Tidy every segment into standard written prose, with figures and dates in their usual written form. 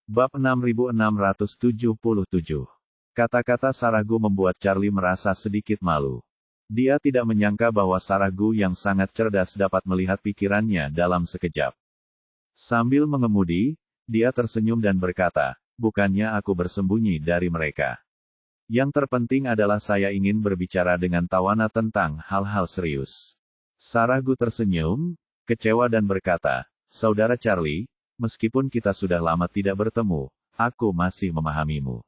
Bab 6677. Kata-kata Sarah Gu membuat Charlie merasa sedikit malu. Dia tidak menyangka bahwa Sarah Gu yang sangat cerdas dapat melihat pikirannya dalam sekejap. Sambil mengemudi, dia tersenyum dan berkata, "Bukannya aku bersembunyi dari mereka. Yang terpenting adalah saya ingin berbicara dengan Tawana tentang hal-hal serius." Sarah Gu tersenyum, kecewa dan berkata, "Saudara Charlie, meskipun kita sudah lama tidak bertemu, aku masih memahamimu."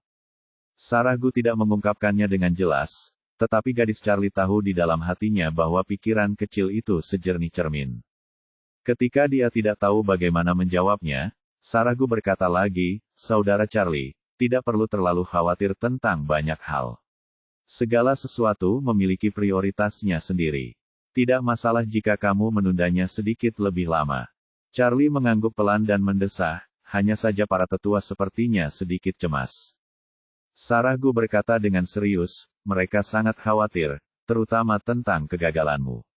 Sarah Gu tidak mengungkapkannya dengan jelas, tetapi gadis Charlie tahu di dalam hatinya bahwa pikiran kecil itu sejernih cermin. Ketika dia tidak tahu bagaimana menjawabnya, Sarah Gu berkata lagi, "Saudara Charlie, tidak perlu terlalu khawatir tentang banyak hal. Segala sesuatu memiliki prioritasnya sendiri. Tidak masalah jika kamu menundanya sedikit lebih lama." Charlie mengangguk pelan dan mendesah, hanya saja para tetua sepertinya sedikit cemas. Sarah Gu berkata dengan serius, "Mereka sangat khawatir, terutama tentang kegagalanmu.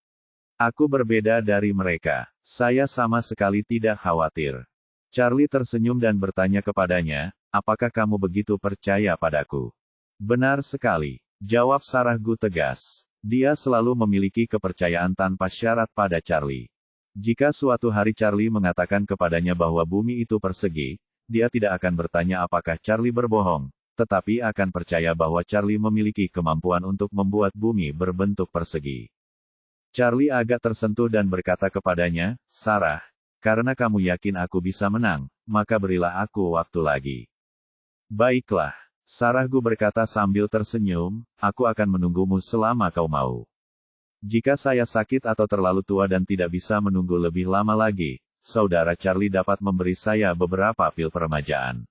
Aku berbeda dari mereka. Saya sama sekali tidak khawatir." Charlie tersenyum dan bertanya kepadanya, "Apakah kamu begitu percaya padaku?" "Benar sekali," jawab Sarah Gu tegas. Dia selalu memiliki kepercayaan tanpa syarat pada Charlie. Jika suatu hari Charlie mengatakan kepadanya bahwa bumi itu persegi, dia tidak akan bertanya apakah Charlie berbohong, tetapi akan percaya bahwa Charlie memiliki kemampuan untuk membuat bumi berbentuk persegi. Charlie agak tersentuh dan berkata kepadanya, "Sarah, karena kamu yakin aku bisa menang, maka berilah aku waktu lagi." "Baiklah," Sarah Gu berkata sambil tersenyum, "aku akan menunggumu selama kau mau. Jika saya sakit atau terlalu tua dan tidak bisa menunggu lebih lama lagi, saudara Charlie dapat memberi saya beberapa pil peremajaan.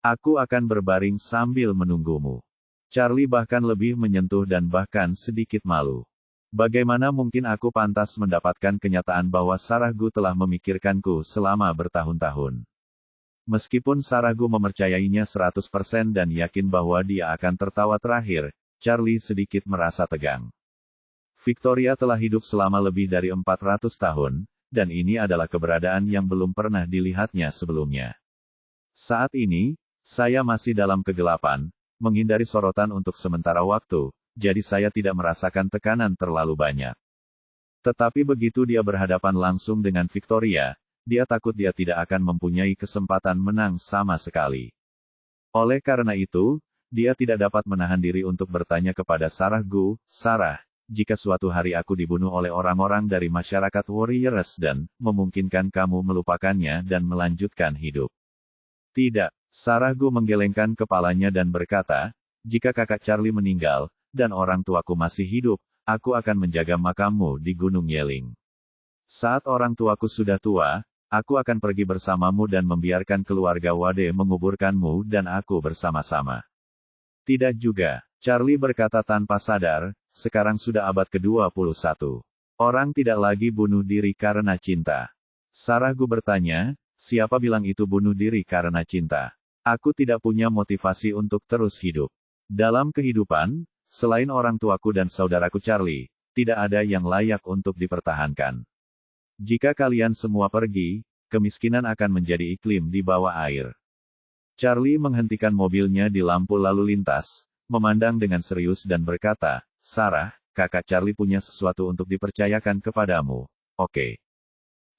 Aku akan berbaring sambil menunggumu." Charlie bahkan lebih menyentuh dan bahkan sedikit malu. Bagaimana mungkin aku pantas mendapatkan kenyataan bahwa Sarah Gu telah memikirkanku selama bertahun-tahun? Meskipun Sarah Gu mempercayainya 100% dan yakin bahwa dia akan tertawa terakhir, Charlie sedikit merasa tegang. Victoria telah hidup selama lebih dari 400 tahun, dan ini adalah keberadaan yang belum pernah dilihatnya sebelumnya. Saat ini, saya masih dalam kegelapan, menghindari sorotan untuk sementara waktu, jadi saya tidak merasakan tekanan terlalu banyak. Tetapi begitu dia berhadapan langsung dengan Victoria, dia takut dia tidak akan mempunyai kesempatan menang sama sekali. Oleh karena itu, dia tidak dapat menahan diri untuk bertanya kepada Sarah Gu, "Sarah, jika suatu hari aku dibunuh oleh orang-orang dari masyarakat Warriors dan memungkinkan kamu melupakannya dan melanjutkan hidup?" "Tidak," Sarah Gu menggelengkan kepalanya dan berkata, "Jika kakak Charlie meninggal, dan orang tuaku masih hidup, aku akan menjaga makammu di Gunung Yeling. Saat orang tuaku sudah tua, aku akan pergi bersamamu dan membiarkan keluarga Wade menguburkanmu dan aku bersama-sama." "Tidak juga," Charlie berkata tanpa sadar, "sekarang sudah abad ke-21. Orang tidak lagi bunuh diri karena cinta." Sarah Gu bertanya, "Siapa bilang itu bunuh diri karena cinta? Aku tidak punya motivasi untuk terus hidup. Dalam kehidupan, selain orang tuaku dan saudaraku Charlie, tidak ada yang layak untuk dipertahankan. Jika kalian semua pergi, kemiskinan akan menjadi iklim di bawah air." Charlie menghentikan mobilnya di lampu lalu lintas, memandang dengan serius dan berkata, "Sarah, kakak Charlie punya sesuatu untuk dipercayakan kepadamu, oke?"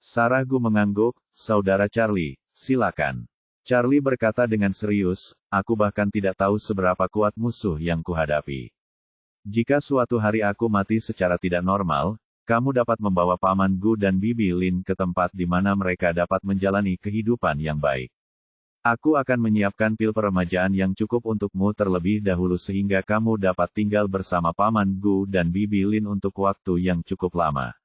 Sarah Gu mengangguk, "Saudara Charlie, silakan." Charlie berkata dengan serius, "Aku bahkan tidak tahu seberapa kuat musuh yang kuhadapi. Jika suatu hari aku mati secara tidak normal, kamu dapat membawa Paman Gu dan Bibi Lin ke tempat di mana mereka dapat menjalani kehidupan yang baik. Aku akan menyiapkan pil peremajaan yang cukup untukmu terlebih dahulu sehingga kamu dapat tinggal bersama Paman Gu dan Bibi Lin untuk waktu yang cukup lama."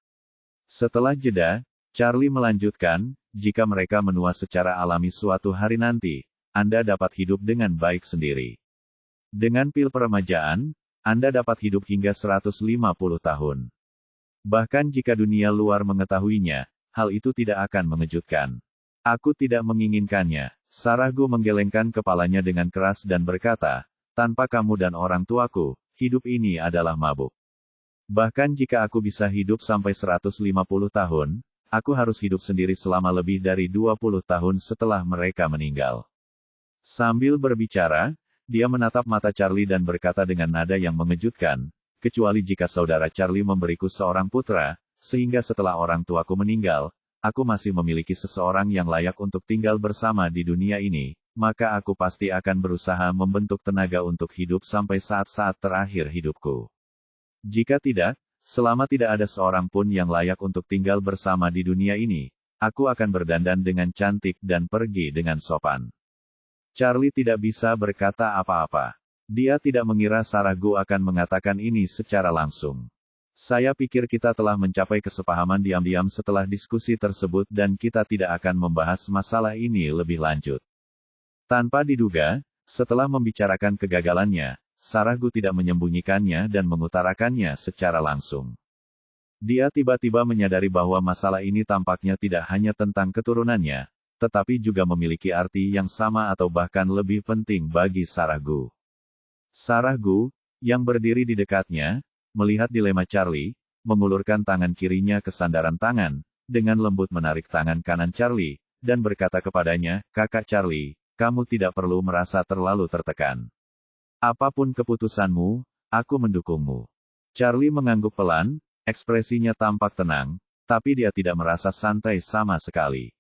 Setelah jeda, Charlie melanjutkan, "Jika mereka menua secara alami suatu hari nanti, Anda dapat hidup dengan baik sendiri. Dengan pil peremajaan, Anda dapat hidup hingga 150 tahun. Bahkan jika dunia luar mengetahuinya, hal itu tidak akan mengejutkan. Aku tidak menginginkannya." Sarah Gu menggelengkan kepalanya dengan keras dan berkata, "Tanpa kamu dan orang tuaku, hidup ini adalah mabuk. Bahkan jika aku bisa hidup sampai 150 tahun, aku harus hidup sendiri selama lebih dari 20 tahun setelah mereka meninggal. Sambil berbicara, dia menatap mata Charlie dan berkata dengan nada yang mengejutkan, kecuali jika saudara Charlie memberiku seorang putra, sehingga setelah orang tuaku meninggal, aku masih memiliki seseorang yang layak untuk tinggal bersama di dunia ini, maka aku pasti akan berusaha membentuk tenaga untuk hidup sampai saat-saat terakhir hidupku. Jika tidak, selama tidak ada seorang pun yang layak untuk tinggal bersama di dunia ini, aku akan berdandan dengan cantik dan pergi dengan sopan. Charlie tidak bisa berkata apa-apa. Dia tidak mengira Sarah Gu akan mengatakan ini secara langsung. Saya pikir kita telah mencapai kesepahaman diam-diam setelah diskusi tersebut dan kita tidak akan membahas masalah ini lebih lanjut. Tanpa diduga, setelah membicarakan kegagalannya, Sarah Gu tidak menyembunyikannya dan mengutarakannya secara langsung. Dia tiba-tiba menyadari bahwa masalah ini tampaknya tidak hanya tentang keturunannya, tetapi juga memiliki arti yang sama atau bahkan lebih penting bagi Sarah Gu. Sarah Gu, yang berdiri di dekatnya, melihat dilema Charlie, mengulurkan tangan kirinya ke sandaran tangan, dengan lembut menarik tangan kanan Charlie, dan berkata kepadanya, "Kakak Charlie, kamu tidak perlu merasa terlalu tertekan. Apapun keputusanmu, aku mendukungmu." Charlie mengangguk pelan, ekspresinya tampak tenang, tapi dia tidak merasa santai sama sekali.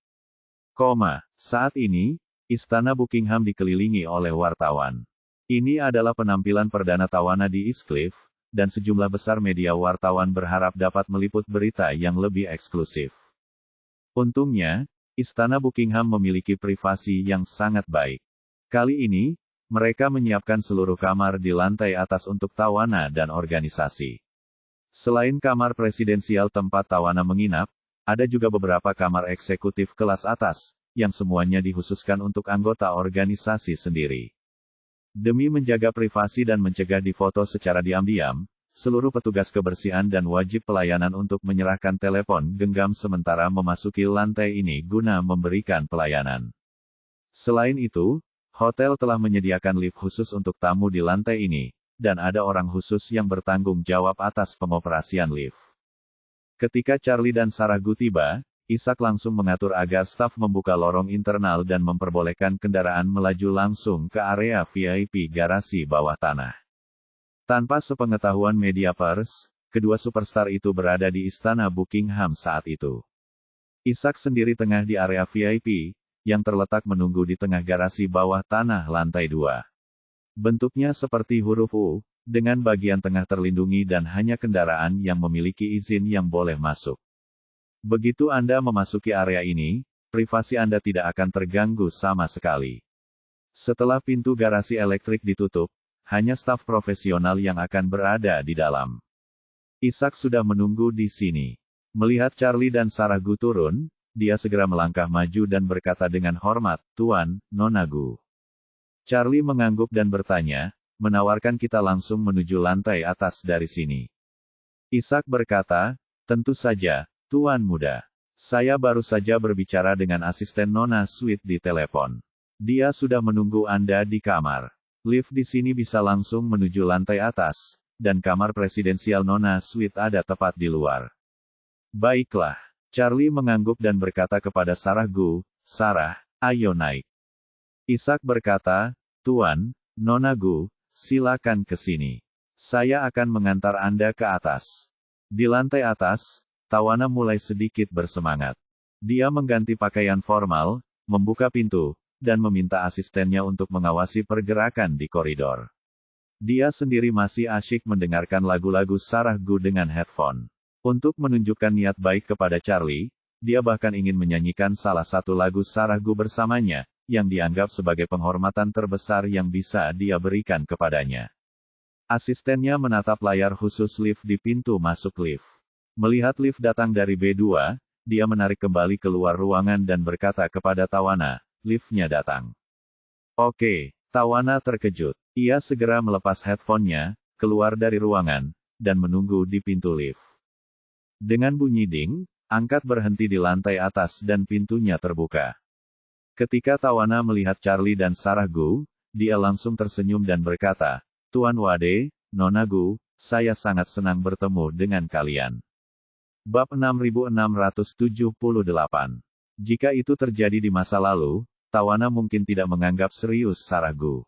Saat ini, Istana Buckingham dikelilingi oleh wartawan. Ini adalah penampilan perdana Tawana di Eastcliff, dan sejumlah besar media wartawan berharap dapat meliput berita yang lebih eksklusif. Untungnya, Istana Buckingham memiliki privasi yang sangat baik. Kali ini, mereka menyiapkan seluruh kamar di lantai atas untuk Tawana dan organisasi. Selain kamar presidensial tempat Tawana menginap, ada juga beberapa kamar eksekutif kelas atas, yang semuanya dikhususkan untuk anggota organisasi sendiri. Demi menjaga privasi dan mencegah difoto secara diam-diam, seluruh petugas kebersihan dan wajib pelayanan untuk menyerahkan telepon genggam sementara memasuki lantai ini guna memberikan pelayanan. Selain itu, hotel telah menyediakan lift khusus untuk tamu di lantai ini, dan ada orang khusus yang bertanggung jawab atas pengoperasian lift. Ketika Charlie dan Sarah Gu tiba, Ishak langsung mengatur agar staf membuka lorong internal dan memperbolehkan kendaraan melaju langsung ke area VIP garasi bawah tanah. Tanpa sepengetahuan media pers, kedua superstar itu berada di Istana Buckingham saat itu. Ishak sendiri tengah di area VIP, yang terletak menunggu di tengah garasi bawah tanah lantai 2. Bentuknya seperti huruf U, dengan bagian tengah terlindungi dan hanya kendaraan yang memiliki izin yang boleh masuk. Begitu Anda memasuki area ini, privasi Anda tidak akan terganggu sama sekali. Setelah pintu garasi elektrik ditutup, hanya staf profesional yang akan berada di dalam. Ishak sudah menunggu di sini. Melihat Charlie dan Sarah Gu turun, dia segera melangkah maju dan berkata dengan hormat, "Tuan, Nona Gu." Charlie mengangguk dan bertanya, "Menawarkan kita langsung menuju lantai atas dari sini?" Ishak berkata, "Tentu saja, Tuan muda. Saya baru saja berbicara dengan asisten Nona Sweet di telepon. Dia sudah menunggu Anda di kamar. Lift di sini bisa langsung menuju lantai atas, dan kamar presidensial Nona Sweet ada tepat di luar." "Baiklah." Charlie mengangguk dan berkata kepada Sarah Gu, "Sarah, ayo naik." Ishak berkata, "Tuan, Nona Gu, silakan ke sini. Saya akan mengantar Anda ke atas." Di lantai atas, Tawana mulai sedikit bersemangat. Dia mengganti pakaian formal, membuka pintu, dan meminta asistennya untuk mengawasi pergerakan di koridor. Dia sendiri masih asyik mendengarkan lagu-lagu Sarah Gu dengan headphone. Untuk menunjukkan niat baik kepada Charlie, dia bahkan ingin menyanyikan salah satu lagu Sarah Gu bersamanya, yang dianggap sebagai penghormatan terbesar yang bisa dia berikan kepadanya. Asistennya menatap layar khusus lift di pintu masuk lift. Melihat lift datang dari B2, dia menarik kembali keluar ruangan dan berkata kepada Tawana, "Liftnya datang." "Oke." Tawana terkejut. Ia segera melepas headphone-nya, keluar dari ruangan, dan menunggu di pintu lift. Dengan bunyi ding, angkat berhenti di lantai atas dan pintunya terbuka. Ketika Tawana melihat Charlie dan Sarah Gu, dia langsung tersenyum dan berkata, "Tuan Wade, Nona Gu, saya sangat senang bertemu dengan kalian." Bab 6678. Jika itu terjadi di masa lalu, Tawana mungkin tidak menganggap serius Sarah-gu.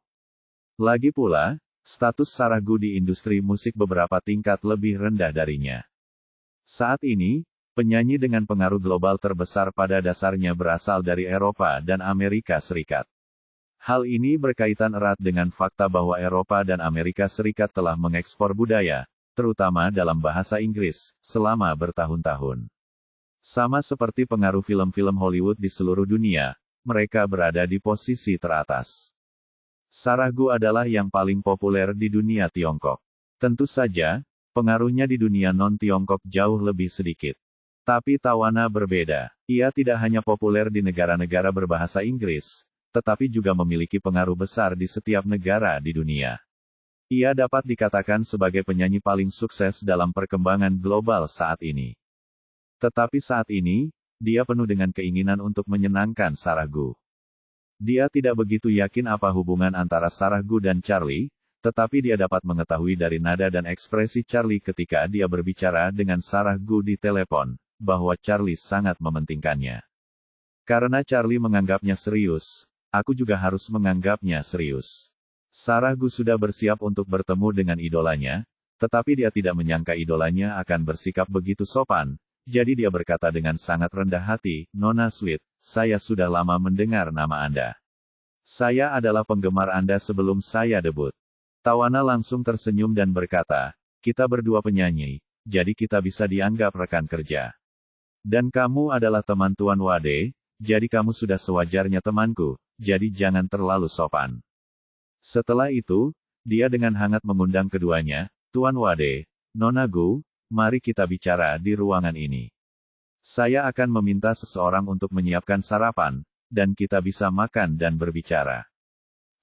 Lagi pula, status Sarah-gu di industri musik beberapa tingkat lebih rendah darinya. Saat ini, penyanyi dengan pengaruh global terbesar pada dasarnya berasal dari Eropa dan Amerika Serikat. Hal ini berkaitan erat dengan fakta bahwa Eropa dan Amerika Serikat telah mengekspor budaya, terutama dalam bahasa Inggris, selama bertahun-tahun. Sama seperti pengaruh film-film Hollywood di seluruh dunia, mereka berada di posisi teratas. Sarah-gu adalah yang paling populer di dunia Tiongkok. Tentu saja, pengaruhnya di dunia non-Tiongkok jauh lebih sedikit. Tapi Tawana berbeda. Ia tidak hanya populer di negara-negara berbahasa Inggris, tetapi juga memiliki pengaruh besar di setiap negara di dunia. Ia dapat dikatakan sebagai penyanyi paling sukses dalam perkembangan global saat ini. Tetapi saat ini, dia penuh dengan keinginan untuk menyenangkan Sarah-gu. Dia tidak begitu yakin apa hubungan antara Sarah-gu dan Charlie, tetapi dia dapat mengetahui dari nada dan ekspresi Charlie ketika dia berbicara dengan Sarah-gu di telepon, bahwa Charlie sangat mementingkannya. Karena Charlie menganggapnya serius, aku juga harus menganggapnya serius. Sarah-gu sudah bersiap untuk bertemu dengan idolanya, tetapi dia tidak menyangka idolanya akan bersikap begitu sopan. Jadi dia berkata dengan sangat rendah hati, "Nona Sweet, saya sudah lama mendengar nama Anda. Saya adalah penggemar Anda sebelum saya debut." Tawana langsung tersenyum dan berkata, "Kita berdua penyanyi, jadi kita bisa dianggap rekan kerja. Dan kamu adalah teman Tuan Wade, jadi kamu sudah sewajarnya temanku, jadi jangan terlalu sopan." Setelah itu, dia dengan hangat mengundang keduanya, "Tuan Wade, Nona Gu, mari kita bicara di ruangan ini. Saya akan meminta seseorang untuk menyiapkan sarapan, dan kita bisa makan dan berbicara."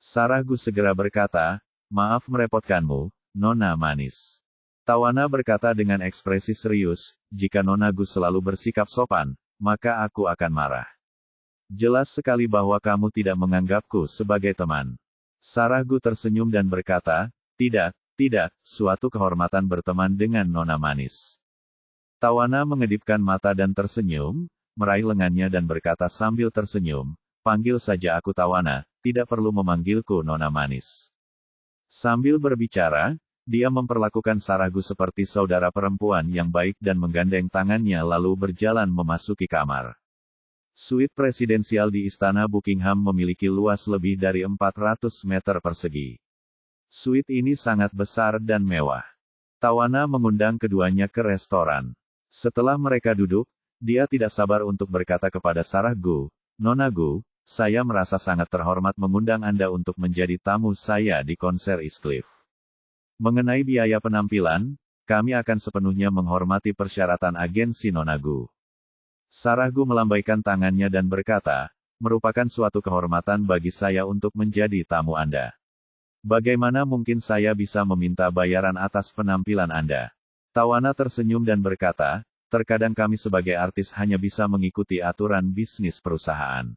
Sarah-gu segera berkata, "Maaf merepotkanmu, Nona manis." Tawana berkata dengan ekspresi serius, "Jika Nona Gu selalu bersikap sopan, maka aku akan marah. Jelas sekali bahwa kamu tidak menganggapku sebagai teman." Sarah-gu tersenyum dan berkata, "Tidak, tidak, suatu kehormatan berteman dengan Nona manis." Tawana mengedipkan mata dan tersenyum, meraih lengannya dan berkata sambil tersenyum, "Panggil saja aku Tawana, tidak perlu memanggilku Nona manis." Sambil berbicara, dia memperlakukan Sarah-gu seperti saudara perempuan yang baik dan menggandeng tangannya lalu berjalan memasuki kamar. Suite presidensial di Istana Buckingham memiliki luas lebih dari 400 meter persegi. Suite ini sangat besar dan mewah. Tawana mengundang keduanya ke restoran. Setelah mereka duduk, dia tidak sabar untuk berkata kepada Sarah-gu, "Nona Gu, saya merasa sangat terhormat mengundang Anda untuk menjadi tamu saya di konser Iscliffe. Mengenai biaya penampilan, kami akan sepenuhnya menghormati persyaratan agensi Nona Gu." Sarah-gu melambaikan tangannya dan berkata, "Merupakan suatu kehormatan bagi saya untuk menjadi tamu Anda. Bagaimana mungkin saya bisa meminta bayaran atas penampilan Anda?" Tawana tersenyum dan berkata, "Terkadang kami sebagai artis hanya bisa mengikuti aturan bisnis perusahaan.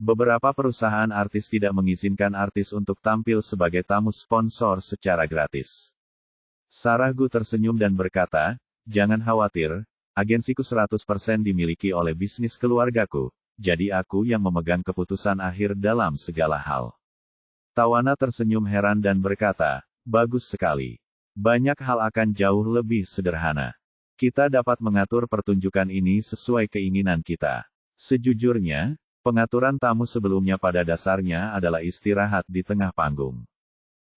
Beberapa perusahaan artis tidak mengizinkan artis untuk tampil sebagai tamu sponsor secara gratis." Sarah-gu tersenyum dan berkata, "Jangan khawatir, agensiku 100% dimiliki oleh bisnis keluargaku, jadi aku yang memegang keputusan akhir dalam segala hal." Tawana tersenyum heran dan berkata, "Bagus sekali. Banyak hal akan jauh lebih sederhana. Kita dapat mengatur pertunjukan ini sesuai keinginan kita. Sejujurnya, pengaturan tamu sebelumnya pada dasarnya adalah istirahat di tengah panggung.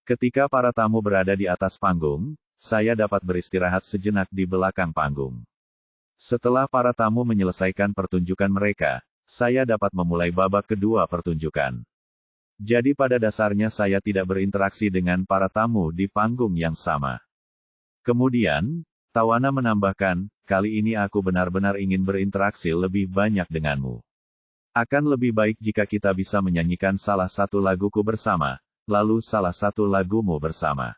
Ketika para tamu berada di atas panggung, saya dapat beristirahat sejenak di belakang panggung. Setelah para tamu menyelesaikan pertunjukan mereka, saya dapat memulai babak kedua pertunjukan. Jadi pada dasarnya saya tidak berinteraksi dengan para tamu di panggung yang sama." Kemudian, Tawana menambahkan, "Kali ini aku benar-benar ingin berinteraksi lebih banyak denganmu. Akan lebih baik jika kita bisa menyanyikan salah satu laguku bersama, lalu salah satu lagumu bersama.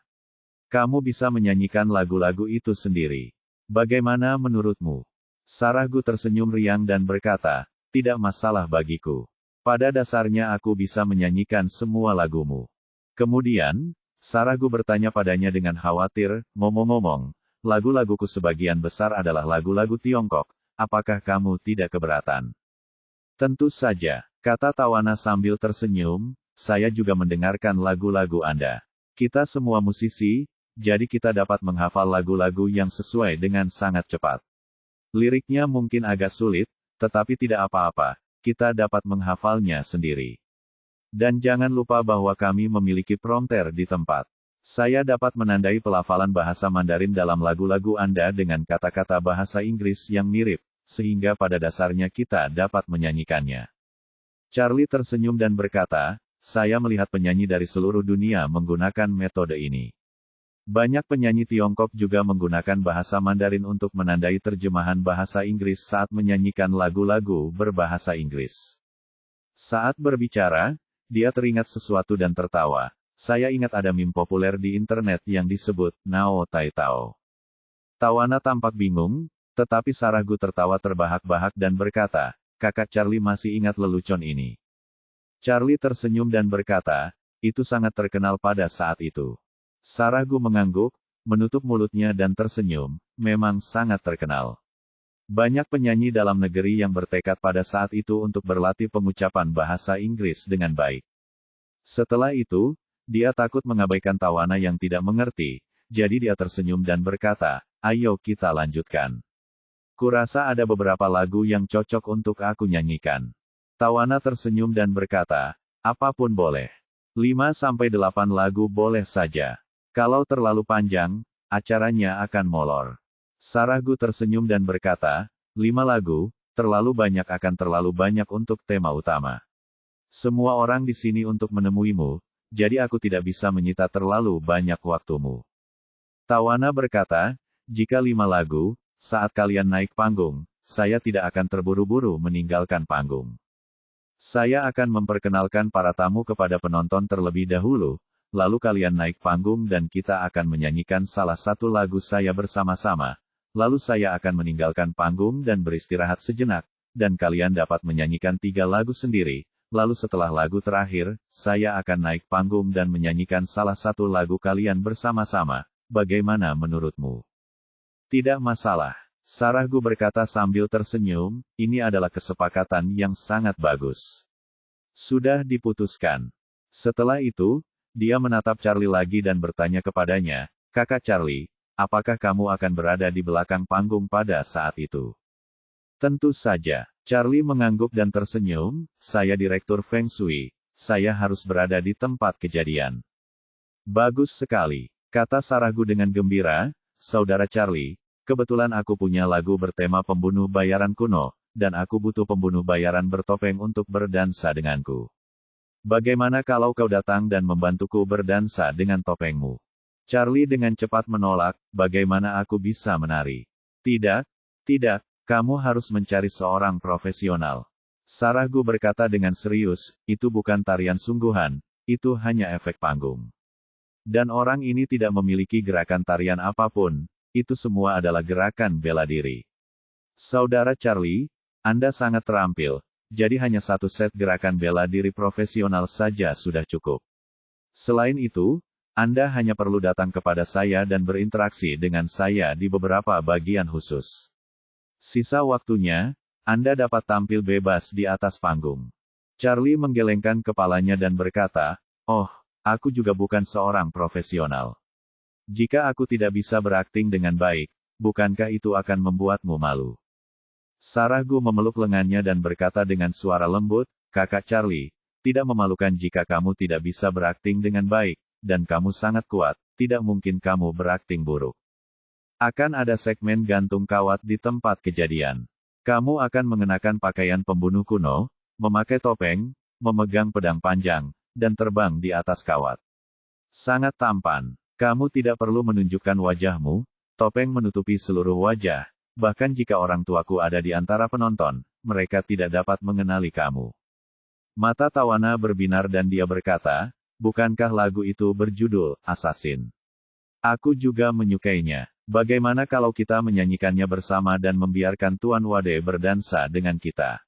Kamu bisa menyanyikan lagu-lagu itu sendiri. Bagaimana menurutmu?" Sarah-gu tersenyum riang dan berkata, "Tidak masalah bagiku. Pada dasarnya aku bisa menyanyikan semua lagumu." Kemudian, Sarah-gu bertanya padanya dengan khawatir, "Ngomong-ngomong, lagu-laguku sebagian besar adalah lagu-lagu Tiongkok, apakah kamu tidak keberatan?" "Tentu saja. Kata Tawana sambil tersenyum, saya juga mendengarkan lagu-lagu Anda. Kita semua musisi, jadi kita dapat menghafal lagu-lagu yang sesuai dengan sangat cepat. Liriknya mungkin agak sulit, tetapi tidak apa-apa, kita dapat menghafalnya sendiri. Dan jangan lupa bahwa kami memiliki prompter di tempat. Saya dapat menandai pelafalan bahasa Mandarin dalam lagu-lagu Anda dengan kata-kata bahasa Inggris yang mirip, sehingga pada dasarnya kita dapat menyanyikannya. Charlie tersenyum dan berkata, saya melihat penyanyi dari seluruh dunia menggunakan metode ini. Banyak penyanyi Tiongkok juga menggunakan bahasa Mandarin untuk menandai terjemahan bahasa Inggris saat menyanyikan lagu-lagu berbahasa Inggris. Saat berbicara, dia teringat sesuatu dan tertawa. Saya ingat ada meme populer di internet yang disebut Nao Tai Tao. Tawana tampak bingung, tetapi Sarahgu tertawa terbahak-bahak dan berkata, kakak Charlie masih ingat lelucon ini. Charlie tersenyum dan berkata, itu sangat terkenal pada saat itu. Sarahgu mengangguk, menutup mulutnya dan tersenyum, memang sangat terkenal. Banyak penyanyi dalam negeri yang bertekad pada saat itu untuk berlatih pengucapan bahasa Inggris dengan baik. Setelah itu, dia takut mengabaikan Tawana yang tidak mengerti, jadi dia tersenyum dan berkata, ayo kita lanjutkan. Kurasa ada beberapa lagu yang cocok untuk aku nyanyikan. Tawana tersenyum dan berkata, apapun boleh. 5-8 lagu boleh saja. Kalau terlalu panjang, acaranya akan molor. Sarahgu tersenyum dan berkata, 5 lagu, terlalu banyak akan terlalu banyak untuk tema utama. Semua orang di sini untuk menemuimu, jadi aku tidak bisa menyita terlalu banyak waktumu. Tawana berkata, jika 5 lagu, saat kalian naik panggung, saya tidak akan terburu-buru meninggalkan panggung. Saya akan memperkenalkan para tamu kepada penonton terlebih dahulu, lalu kalian naik panggung dan kita akan menyanyikan salah satu lagu saya bersama-sama, lalu saya akan meninggalkan panggung dan beristirahat sejenak, dan kalian dapat menyanyikan 3 lagu sendiri. Lalu setelah lagu terakhir, saya akan naik panggung dan menyanyikan salah satu lagu kalian bersama-sama. Bagaimana menurutmu? Tidak masalah. Sarahgu berkata sambil tersenyum, ini adalah kesepakatan yang sangat bagus. Sudah diputuskan. Setelah itu, dia menatap Charlie lagi dan bertanya kepadanya, kakak Charlie, apakah kamu akan berada di belakang panggung pada saat itu? Tentu saja. Charlie mengangguk dan tersenyum, saya direktur Feng Shui, saya harus berada di tempat kejadian. Bagus sekali, kata Sarahgu dengan gembira, saudara Charlie, kebetulan aku punya lagu bertema pembunuh bayaran kuno, dan aku butuh pembunuh bayaran bertopeng untuk berdansa denganku. Bagaimana kalau kau datang dan membantuku berdansa dengan topengmu? Charlie dengan cepat menolak, bagaimana aku bisa menari? Tidak, tidak. Kamu harus mencari seorang profesional. Sarahgu berkata dengan serius, itu bukan tarian sungguhan, itu hanya efek panggung. Dan orang ini tidak memiliki gerakan tarian apapun, itu semua adalah gerakan bela diri. Saudara Charlie, Anda sangat terampil, jadi hanya 1 set gerakan bela diri profesional saja sudah cukup. Selain itu, Anda hanya perlu datang kepada saya dan berinteraksi dengan saya di beberapa bagian khusus. Sisa waktunya, Anda dapat tampil bebas di atas panggung. Charlie menggelengkan kepalanya dan berkata, oh, aku juga bukan seorang profesional. Jika aku tidak bisa berakting dengan baik, bukankah itu akan membuatmu malu? Sarahgu memeluk lengannya dan berkata dengan suara lembut, kakak Charlie, tidak memalukan jika kamu tidak bisa berakting dengan baik, dan kamu sangat kuat, tidak mungkin kamu berakting buruk. Akan ada segmen gantung kawat di tempat kejadian. Kamu akan mengenakan pakaian pembunuh kuno, memakai topeng, memegang pedang panjang, dan terbang di atas kawat. Sangat tampan. Kamu tidak perlu menunjukkan wajahmu, topeng menutupi seluruh wajah, bahkan jika orang tuaku ada di antara penonton, mereka tidak dapat mengenali kamu. Mata Tawana berbinar dan dia berkata, bukankah lagu itu berjudul Assassin? Aku juga menyukainya. Bagaimana kalau kita menyanyikannya bersama dan membiarkan Tuan Wade berdansa dengan kita?